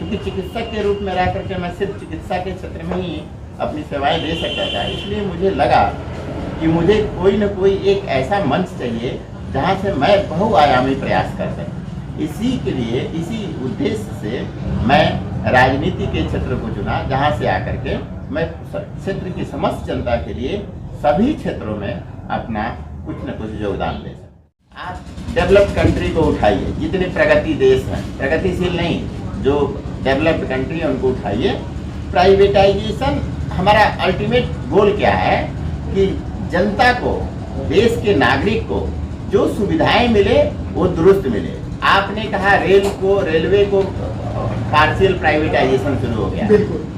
क्योंकि चिकित्सक के रूप में रह करके मैं सिर्फ चिकित्सा के क्षेत्र में ही अपनी सेवाएं दे सकता था। इसलिए मुझे लगा कि मुझे कोई न कोई एक ऐसा मंच चाहिए जहां से मैं बहुआयामी प्रयास कर सकूं। इसी के लिए, इसी उद्देश्य से मैं राजनीति के क्षेत्र को चुना, जहां से आकर के मैं क्षेत्र की समस्त जनता के लिए सभी क्षेत्रों में अपना कुछ न कुछ योगदान दे सकूं। आप डेवलप्ड कंट्री को उठाइए, जितने प्रगति देश हैं, प्रगतिशील नहीं, जो डेवलप्ड कंट्री है उनको उठाइए। प्राइवेटाइजेशन हमारा अल्टीमेट गोल क्या है कि जनता को, देश के नागरिक को जो सुविधाएं मिले वो दुरुस्त मिले। आपने कहा रेलवे को पार्शियल प्राइवेटाइजेशन शुरू हो गया,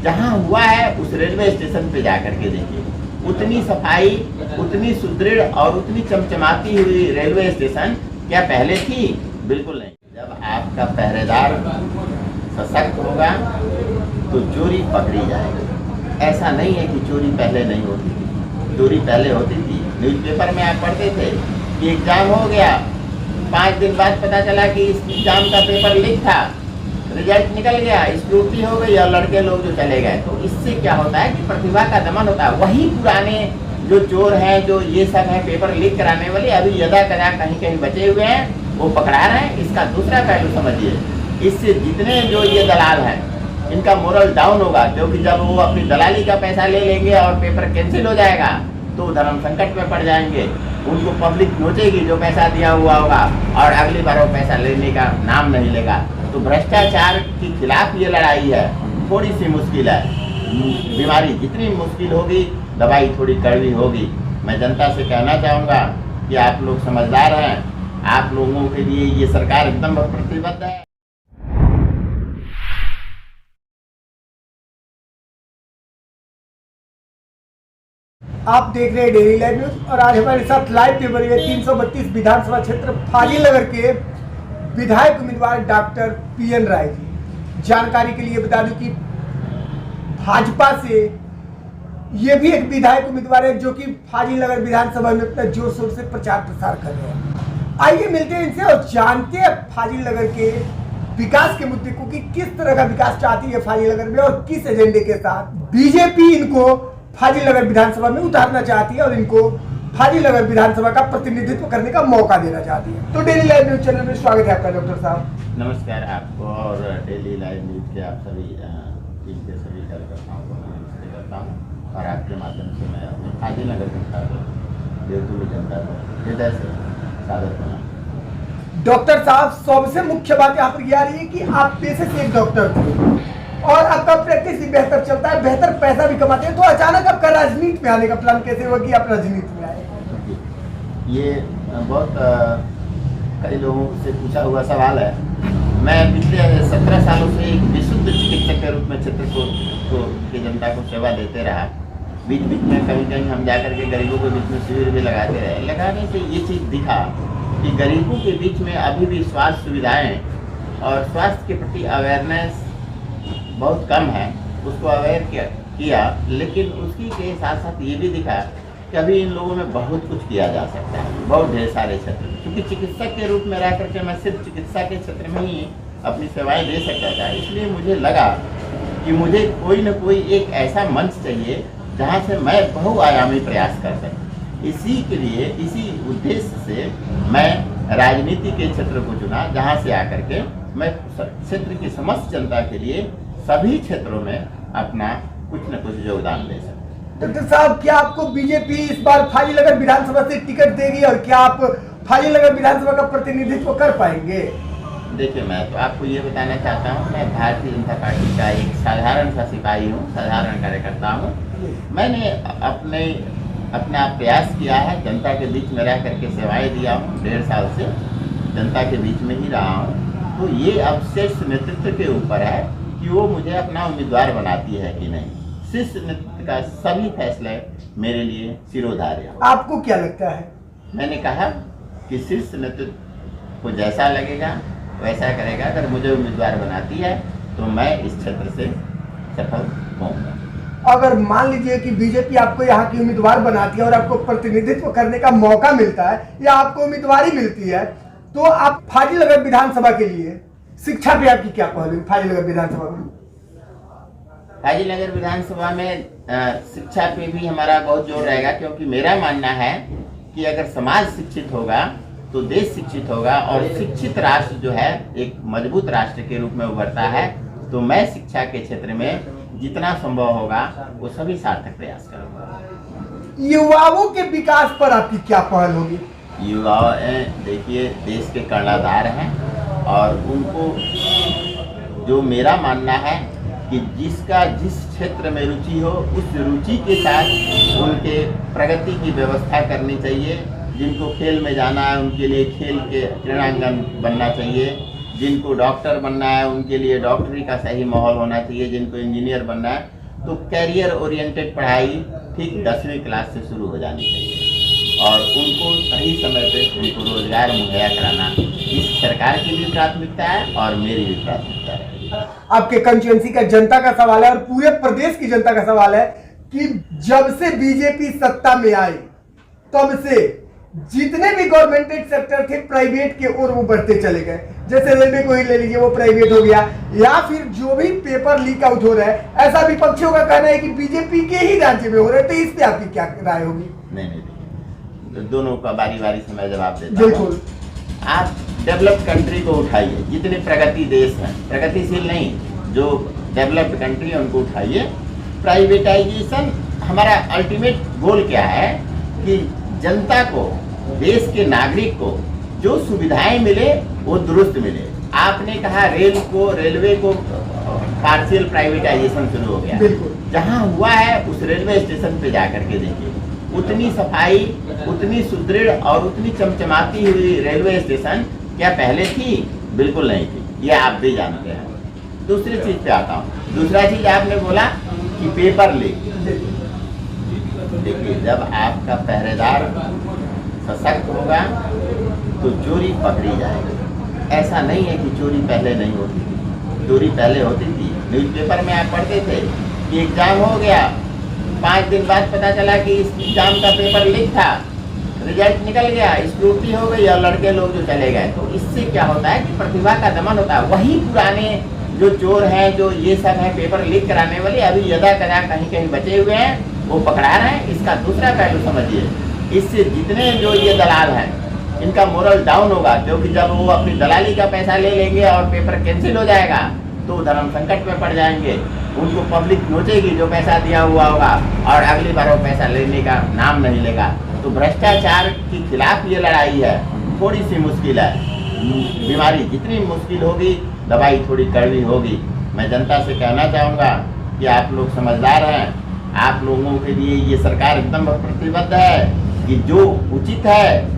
जहां हुआ है उस रेलवे स्टेशन पे जाकर के देखिए, उतनी सफाई, उतनी सुदृढ़ और उतनी चमचमाती हुई रेलवे स्टेशन क्या पहले थी? बिल्कुल नहीं। जब आपका पहरेदार सशक्त होगा तो चोरी पकड़ी जाएगी। ऐसा नहीं है कि चोरी पहले नहीं होती थी, चोरी पहले होती थी। न्यूज़पेपर में आप पढ़ते थे कि एग्जाम हो गया, 5 दिन बाद पता चला कि इस एग्जाम का पेपर लीक था, रिजल्ट निकल गया, स्क्रूटी हो गई और लड़के लोग जो चले गए। तो इससे क्या होता है कि प्रतिभा का दमन होता है। वही पुराने जो चोर हैं, जो ये सब है पेपर लीक कराने वाले, अभी यदा कदा कहीं कहीं बचे हुए हैं, वो पकड़ा रहे हैं। इसका दूसरा पहलू समझिए, इससे जितने जो ये दलाल हैं इनका मोरल डाउन होगा, क्योंकि जब वो अपनी दलाली का पैसा ले लेंगे और पेपर कैंसिल हो जाएगा तो धर्म संकट में पड़ जाएंगे। उनको पब्लिक नोचेगी जो पैसा दिया हुआ होगा और अगली बार वो पैसा लेने का नाम नहीं लेगा। तो भ्रष्टाचार के खिलाफ ये लड़ाई है, थोड़ी सी मुश्किल है। बीमारी जितनी मुश्किल होगी, दवाई थोड़ी कड़वी होगी। मैं जनता से कहना चाहूँगा कि आप लोग समझदार हैं, आप लोगों के लिए ये सरकार एकदम प्रतिबद्ध है। आप देख रहे हैं डेली लाइव न्यूज और आज हमारे साथ लाइव पे बने 332 विधानसभा क्षेत्र फाजिलनगर के विधायक उम्मीदवार डॉक्टर पीएन राय जी। जानकारी के लिए बता दूं कि भाजपा से ये भी एक विधायक उम्मीदवार है जो कि फाजिलनगर विधानसभा में अपना जोर शोर से प्रचार प्रसार कर रहे हैं। आइए मिलते हैं इनसे और जानते हैं फाजिलनगर के विकास के मुद्दे को कि किस तरह का विकास चाहती है फाजिलनगर में और किस एजेंडे के साथ बीजेपी इनको फाजिलनगर विधानसभा में उतारना चाहती है और इनको फाजिलनगर विधानसभा का प्रतिनिधित्व करने का मौका देना चाहती है। तो डेली लाइव न्यूज चैनल में स्वागत है आपका डॉक्टर साहब। नमस्कार आपको और डेली लाइव न्यूज के आप सभी टीम के सभी कार्यकर्ताओं को मैं नमस्ते करता हूँ और आपके माध्यम से मैं अपने फाजिलनगर जनता को, देवतुल्य जनता को हृदय से स्वागत करना। डॉक्टर साहब, सबसे मुख्य बात यहाँ पर यह रही है कि आप पेशे से एक डॉक्टर थे और आपका प्रैक्टिस भी बेहतर चलता है, बेहतर पैसा भी कमाते हैं, तो अचानक आपका राजनीति में आने का प्लान कैसे हुआ कि आप राजनीति में आए? ये बहुत कई लोगों से पूछा हुआ सवाल है। मैं पिछले 17 सालों से एक विशुद्ध चिकित्सक के रूप में क्षेत्र की जनता को सेवा देते रहा। बीच बीच में कहीं कहीं हम जाकर के गरीबों के बीच में शिविर भी लगाते रहे। लगाने से ये चीज़ दिखा कि गरीबों के बीच में अभी भी स्वास्थ्य सुविधाएँ और स्वास्थ्य के प्रति अवेयरनेस बहुत कम है। उसको अवेयर किया, लेकिन उसकी के साथ साथ ये भी दिखा कि अभी इन लोगों में बहुत कुछ किया जा सकता है, बहुत ढेर सारे क्षेत्र। क्योंकि चिकित्सक के रूप में रह करके मैं सिर्फ चिकित्सा के क्षेत्र में ही अपनी सेवाएं दे सकता था। इसलिए मुझे लगा कि मुझे कोई न कोई एक ऐसा मंच चाहिए जहां से मैं बहुआयामी प्रयास कर सकूं। इसी के लिए, इसी उद्देश्य से मैं राजनीति के क्षेत्र को चुना, जहाँ से आकर के मैं क्षेत्र की समस्त जनता के लिए सभी क्षेत्रों में अपना कुछ न कुछ योगदान दे सकते। डॉक्टर साहब, क्या आपको बीजेपी इस बार फाजिलनगर विधानसभा से टिकट देगी और क्या आप फाजिलनगर विधानसभा का प्रतिनिधित्व कर पाएंगे? देखिए, मैं तो आपको ये बताना चाहता हूँ, मैं भारतीय जनता पार्टी का एक साधारण सा सिपाही हूँ, साधारण कार्यकर्ता हूँ। मैंने अपना प्रयास किया है, जनता के बीच में रह करके सेवाएं दिया हूँ। 1.5 साल से जनता के बीच में ही रहा हूँ। तो ये अब शीर्ष नेतृत्व के ऊपर है कि वो मुझे अपना उम्मीदवार बनाती है कि नहीं। शीर्ष नेतृत्व का सभी फैसले मेरे लिए सिरोधार्य। आपको क्या लगता है? मैंने कहा कि शीर्ष नेतृत्व को जैसा लगेगा वैसा करेगा। अगर मुझे उम्मीदवार बनाती है तो मैं इस क्षेत्र से सफल होऊंगा। अगर मान लीजिए कि बीजेपी आपको यहाँ की उम्मीदवार बनाती है और आपको प्रतिनिधित्व करने का मौका मिलता है या आपको उम्मीदवारी मिलती है, तो आप फाजिलनगर विधानसभा के लिए शिक्षा पे आपकी क्या पहल होगी फाजिलनगर विधानसभा में? फाजिलनगर विधानसभा में शिक्षा पे भी हमारा बहुत जोर रहेगा, क्योंकि मेरा मानना है कि अगर समाज शिक्षित होगा तो देश शिक्षित होगा, और शिक्षित राष्ट्र जो है एक मजबूत राष्ट्र के रूप में उभरता है। तो मैं शिक्षा के क्षेत्र में जितना संभव होगा वो सभी सार्थक प्रयास करूँगा। युवाओं के विकास पर आपकी क्या पहल होगी? युवा देखिए देश के कर्णधार हैं, और उनको जो मेरा मानना है कि जिसका जिस क्षेत्र में रुचि हो उस रुचि के साथ उनके प्रगति की व्यवस्था करनी चाहिए। जिनको खेल में जाना है उनके लिए खेल के क्रीड़ांगन बनना चाहिए, जिनको डॉक्टर बनना है उनके लिए डॉक्टरी का सही माहौल होना चाहिए, जिनको इंजीनियर बनना है तो कैरियर ओरिएंटेड पढ़ाई ठीक 10वीं क्लास से शुरू हो जानी चाहिए, और उनको सही समय पे उनको रोजगार मुहैया कराना इस सरकार की भी प्राथमिकता है और मेरी भी प्राथमिकता है। आपके कंस्टिट्यूएंसी का जनता का सवाल है और पूरे प्रदेश की जनता का सवाल है कि जब से बीजेपी सत्ता में आई तब से जितने भी गवर्नमेंटेड सेक्टर थे प्राइवेट की ओर वो बढ़ते चले गए। जैसे रेलवे को ही ले लीजिए, वो प्राइवेट हो गया, या फिर जो भी पेपर लीक आउट हो रहा है, ऐसा विपक्षियों का कहना है कि बीजेपी के ही राज्य में हो रहा है। तो इस पे आपकी क्या राय होगी? नहीं, दोनों का बारी बारी से मैं जवाब देता बिल्कुल। हूँ। आप डेवलप्ड कंट्री को उठाइए, जितने प्रगति देश हैं, प्रगतिशील नहीं, जो डेवलप्ड कंट्री है उनको उठाइए। प्राइवेटाइजेशन हमारा अल्टीमेट गोल क्या है कि जनता को, देश के नागरिक को जो सुविधाएं मिले वो दुरुस्त मिले। आपने कहा रेलवे को पार्शियल प्राइवेटाइजेशन शुरू हो गया, जहां हुआ है उस रेलवे स्टेशन पे जाकर के देखिए, उतनी सफाई, उतनी सुदृढ़ और उतनी चमचमाती हुई रेलवे स्टेशन क्या पहले थी? बिल्कुल नहीं थी, ये आप भी जानते हैं। दूसरी चीज पे आता हूँ। दूसरा चीज आपने बोला कि पेपर लीक। देखिए, जब आपका पहरेदार सशक्त होगा तो चोरी पकड़ी जाएगी। ऐसा नहीं है कि चोरी पहले नहीं होती थी, चोरी पहले होती थी। न्यूज़पेपर में आप पढ़ते थे कि एग्जाम हो गया, 5 दिन बाद पता चला कि इस एग्जाम का पेपर लीक था, रिजल्ट निकल गया, स्क्रूटी हो गई और लड़के लोग जो चले गए। तो इससे क्या होता है कि प्रतिभा का दमन होता है। वही पुराने जो चोर हैं, जो ये सब है पेपर लीक कराने वाले, अभी यदा कदा कहीं कहीं बचे हुए हैं, वो पकड़ा रहे हैं। इसका दूसरा पहलू समझिए, इससे जितने जो ये दलाल हैं इनका मोरल डाउन होगा, क्योंकि जब वो अपनी दलाली का पैसा ले लेंगे और पेपर कैंसिल हो जाएगा तो धर्म संकट में पड़ जाएंगे। उनको पब्लिक नोचेगी जो पैसा दिया हुआ होगा, और अगली बार वो पैसा लेने का नाम नहीं लेगा। तो भ्रष्टाचार के खिलाफ ये लड़ाई है, थोड़ी सी मुश्किल है। बीमारी जितनी मुश्किल होगी, दवाई थोड़ी कड़वी होगी। मैं जनता से कहना चाहूँगा कि आप लोग समझदार हैं, आप लोगों के लिए ये सरकार एकदम प्रतिबद्ध है कि जो उचित है,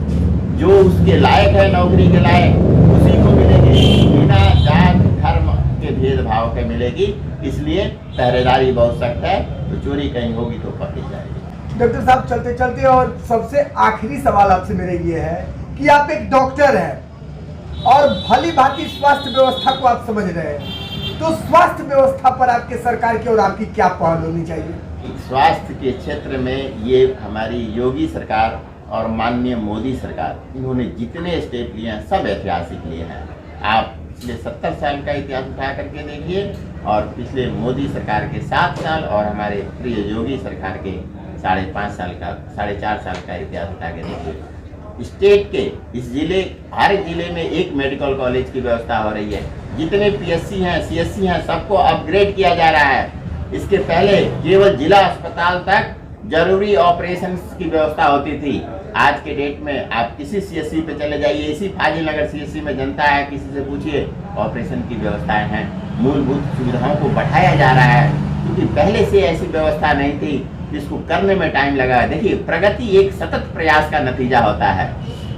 जो उसके लायक है, नौकरी के लायक, उसी को मिलेगी, बिना जात धर्म के भेदभाव के मिलेगी। इसलिए पहरेदारी बहुत सख्त है, तो चोरी कहीं होगी तो पकड़ी जाएगी। डॉक्टर साहब, चलते चलते और सबसे आखिरी सवाल आपसे मेरा ये है कि आप एक डॉक्टर हैं और भली भांति स्वास्थ्य व्यवस्था को आप समझ रहे हैं, तो स्वास्थ्य व्यवस्था पर आपके सरकार की और आपकी क्या पहल होनी चाहिए? स्वास्थ्य के क्षेत्र में ये हमारी योगी सरकार और माननीय मोदी सरकार, इन्होंने जितने स्टेप लिए हैं सब ऐतिहासिक लिए हैं। आप पिछले 70 साल का इतिहास उठा करके देखिए, और पिछले मोदी सरकार के 7 साल और हमारे प्रिय योगी सरकार के 4.5 साल का 4.5 साल का इतिहास उठा के देखिए। स्टेट के इस जिले, हर जिले में एक मेडिकल कॉलेज की व्यवस्था हो रही है। जितने PSC हैं, CSC हैं, सबको अपग्रेड किया जा रहा है। इसके पहले केवल जिला अस्पताल तक जरूरी ऑपरेशन की व्यवस्था होती थी। आज के डेट में आप किसी CSC पे चले जाइए, इसी फाजिलनगर CSC में जनता है, किसी से पूछिए, ऑपरेशन की व्यवस्थाएं हैं। मूलभूत सुविधाओं को बढ़ाया जा रहा है, क्योंकि पहले से ऐसी व्यवस्था नहीं थी, जिसको करने में टाइम लगा। देखिए, प्रगति एक सतत प्रयास का नतीजा होता है।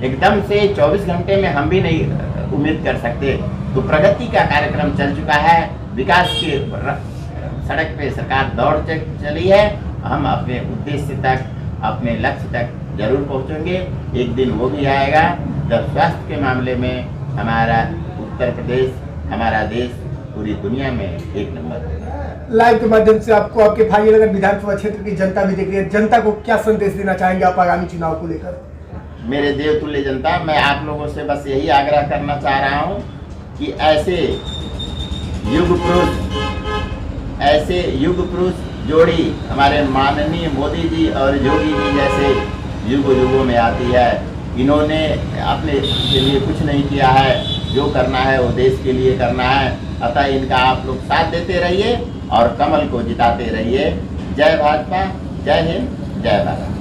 एकदम से 24 घंटे में हम भी नहीं उम्मीद कर सकते। तो प्रगति का कार्यक्रम चल चुका है, विकास के सड़क पे सरकार दौड़ चली है। हम अपने उद्देश्य तक, अपने लक्ष्य तक जरूर पहुंचेंगे। एक दिन वो भी आएगा जब स्वास्थ्य के मामले में हमारा उत्तर प्रदेश, हमारा देश पूरी दुनिया में एक नंबर होगा। लाइव के माध्यम से आपको आपके फाजिलनगर विधानसभा क्षेत्र की जनता भी देख रही है, जनता को क्या संदेश देना चाहेंगे आप आगामी चुनाव को लेकर? मेरे देवतुल्य जनता, मैं आप लोगों से बस यही आग्रह करना चाह रहा हूँ कि ऐसे युग पुरुष जोड़ी हमारे माननीय मोदी जी और योगी जी जैसे युगों में आती है। इन्होंने अपने के लिए कुछ नहीं किया है, जो करना है वो देश के लिए करना है। अतः इनका आप लोग साथ देते रहिए और कमल को जिताते रहिए। जय भाजपा, जय हिंद, जय भारत।